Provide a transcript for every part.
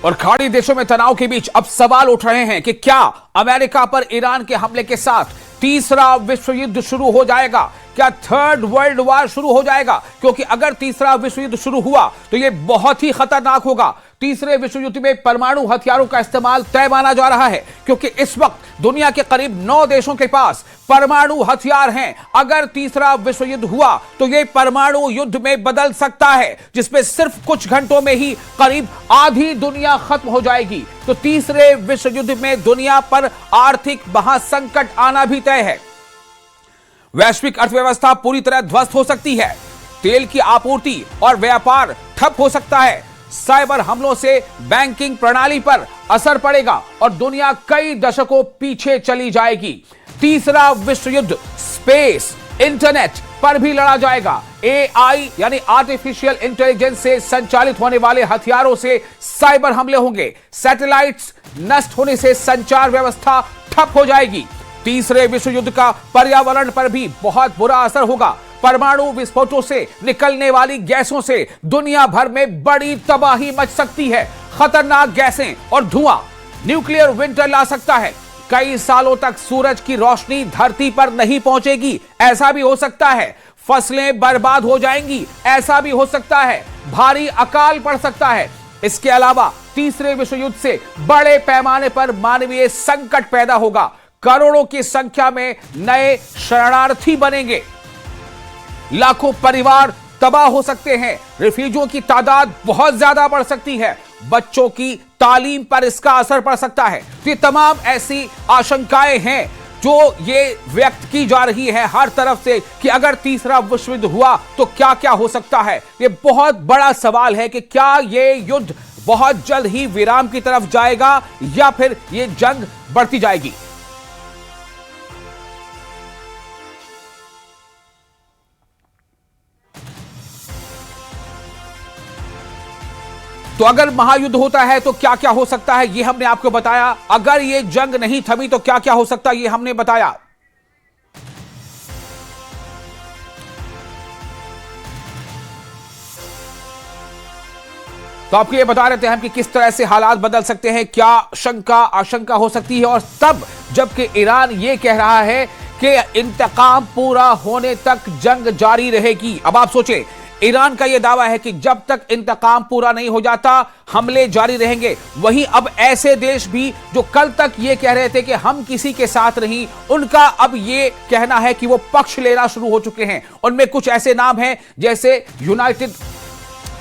और खाड़ी देशों में तनाव के बीच अब सवाल उठ रहे हैं कि क्या अमेरिका पर ईरान के हमले के साथ तीसरा विश्व युद्ध शुरू हो जाएगा? क्या थर्ड वर्ल्ड वॉर शुरू हो जाएगा? क्योंकि अगर तीसरा विश्व युद्ध शुरू हुआ तो यह बहुत ही खतरनाक होगा। तीसरे विश्व युद्ध में परमाणु हथियारों का इस्तेमाल तय माना जा रहा है, क्योंकि इस वक्त दुनिया के करीब 9 देशों के पास परमाणु हथियार हैं। अगर तीसरा विश्व युद्ध हुआ तो यह परमाणु युद्ध में बदल सकता है, जिसमें सिर्फ कुछ घंटों में ही करीब आधी दुनिया खत्म हो जाएगी। तो तीसरे विश्व युद्ध में दुनिया पर आर्थिक महासंकट आना भी तय है। वैश्विक अर्थव्यवस्था पूरी तरह ध्वस्त हो सकती है। तेल की आपूर्ति और व्यापार ठप हो सकता है। साइबर हमलों से बैंकिंग प्रणाली पर असर पड़ेगा और दुनिया कई दशकों पीछे चली जाएगी। तीसरा विश्व युद्ध स्पेस, इंटरनेट पर भी लड़ा जाएगा। एआई यानी आर्टिफिशियल इंटेलिजेंस से संचालित होने वाले हथियारों से साइबर हमले होंगे। सैटेलाइट्स नष्ट होने से संचार व्यवस्था ठप हो जाएगी। तीसरे विश्व युद्ध का पर्यावरण पर भी बहुत बुरा असर होगा। परमाणु विस्फोटों से निकलने वाली गैसों से दुनिया भर में बड़ी तबाही मच सकती है। खतरनाक गैसें और धुआं न्यूक्लियर विंटर ला सकता है। कई सालों तक सूरज की रोशनी धरती पर नहीं पहुंचेगी, ऐसा भी हो सकता है। फसलें बर्बाद हो जाएंगी, ऐसा भी हो सकता है। भारी अकाल पड़ सकता है। इसके अलावा तीसरे विश्व युद्ध से बड़े पैमाने पर मानवीय संकट पैदा होगा। करोड़ों की संख्या में नए शरणार्थी बनेंगे। लाखों परिवार तबाह हो सकते हैं। रिफ्यूजियों की तादाद बहुत ज्यादा बढ़ सकती है। बच्चों की तालीम पर इसका असर पड़ सकता है। तो ये तमाम ऐसी आशंकाएं हैं जो ये व्यक्त की जा रही है हर तरफ से कि अगर तीसरा विश्व युद्ध हुआ तो क्या क्या हो सकता है। ये बहुत बड़ा सवाल है कि क्या ये युद्ध बहुत जल्द ही विराम की तरफ जाएगा या फिर ये जंग बढ़ती जाएगी। तो अगर महायुद्ध होता है तो क्या क्या हो सकता है, यह हमने आपको बताया। अगर यह जंग नहीं थमी तो क्या क्या हो सकता है, यह हमने बताया। तो आपको यह बता रहे थे हम कि किस तरह से हालात बदल सकते हैं, क्या शंका आशंका हो सकती है। और तब जबकि ईरान यह कह रहा है कि इंतकाम पूरा होने तक जंग जारी रहेगी। अब आप सोचें, ईरान का यह दावा है कि जब तक इंतकाम पूरा नहीं हो जाता हमले जारी रहेंगे। वहीं अब ऐसे देश भी जो कल तक यह कह रहे थे कि हम किसी के साथ नहीं, उनका अब यह कहना है कि वो पक्ष लेना शुरू हो चुके हैं। उनमें कुछ ऐसे नाम हैं जैसे यूनाइटेड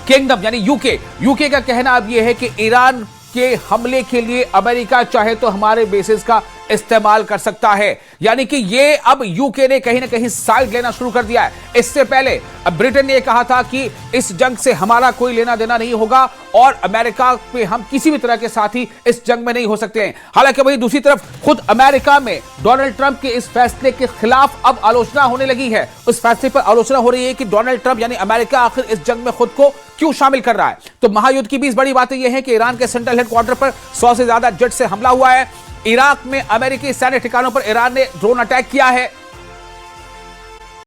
किंगडम यानी यूके का कहना अब यह है कि ईरान के हमले के लिए अमेरिका चाहे तो हमारे बेसिस का इस्तेमाल कर सकता है। यानी कि ये अब यूके ने कहीं ना कहीं साइड लेना शुरू कर दिया है। इससे पहले अब ब्रिटेन ने कहा था कि इस जंग से हमारा कोई लेना देना नहीं होगा और अमेरिका पे हम किसी भी तरह के साथी इस जंग में नहीं हो सकते हैं। हालांकि वहीं दूसरी तरफ खुद अमेरिका में डोनाल्ड ट्रंप के इस फैसले के खिलाफ अब आलोचना होने लगी है। उस फैसले पर आलोचना हो रही है कि डोनाल्ड ट्रंप यानी अमेरिका आखिर इस जंग में खुद को क्यों शामिल कर रहा है। तो महायुद्ध की 20 बड़ी बातें यह है कि ईरान के सेंट्रल हेडक्वार्टर पर 100 से ज्यादा जेट से हमला हुआ है। इराक में अमेरिकी सैन्य ठिकानों पर ईरान ने ड्रोन अटैक किया है।